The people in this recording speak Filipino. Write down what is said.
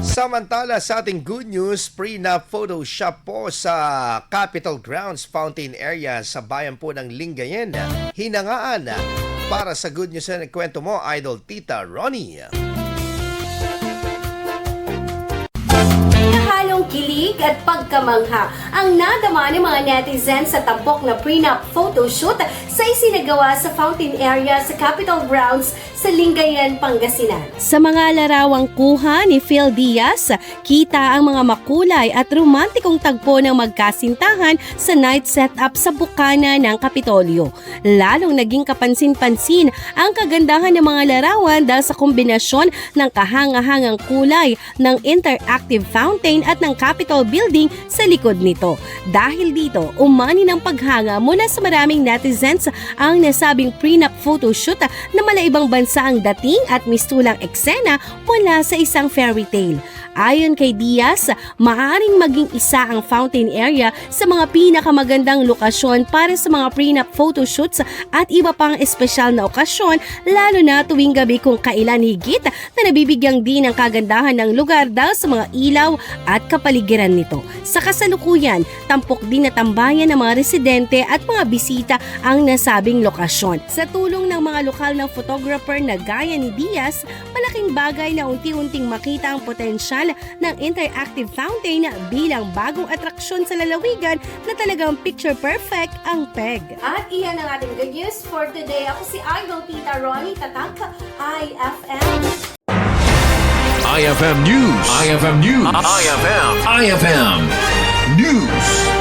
Samantala sa ating good news, pre-na Photoshop po sa Capitol Grounds Fountain Area sa bayan po ng Lingayen. Hinangaan para sa good news na kwento mo, Idol Tita Ronnie. Halong kilig at pagkamangha ang nadama ng mga netizens sa tampok na prenup photoshoot sa isinagawa sa fountain area sa Capitol Grounds sa Lingayen, Pangasinan. Sa mga larawang kuha ni Phil Diaz, kita ang mga makulay at romantikong tagpo ng magkasintahan sa night setup sa bukana ng Kapitolyo. Lalong naging kapansin-pansin ang kagandahan ng mga larawan dahil sa kombinasyon ng kahanga-hangang kulay ng interactive fountain at ng Capitol Building sa likod nito. Dahil dito, umani ng paghanga mula sa maraming netizens ang nasabing prenup photoshoot na malaibang bansa ang dating at mistulang eksena mula sa isang fairy tale. Ayon kay Diaz, maaaring maging isa ang fountain area sa mga pinakamagandang lokasyon para sa mga prenup photoshoots at iba pang espesyal na okasyon, lalo na tuwing gabi kung kailan higit na nabibigyang din ang kagandahan ng lugar dahil sa mga ilaw at kapaligiran nito. Sa kasalukuyan, tampok din na tambayan ng mga residente at mga bisita ang nasabing lokasyon. Sa tulong ng mga lokal na photographer na gaya ni Diaz, malaking bagay na unti-unting makita ang potensyal ng interactive fountain bilang bagong atraksyon sa lalawigan na talagang picture perfect ang PEG. At iyan ang ating good news for today. Ako si Idol Tita Ronnie Tatak, IFM. IFM News. IFM News. IFM News.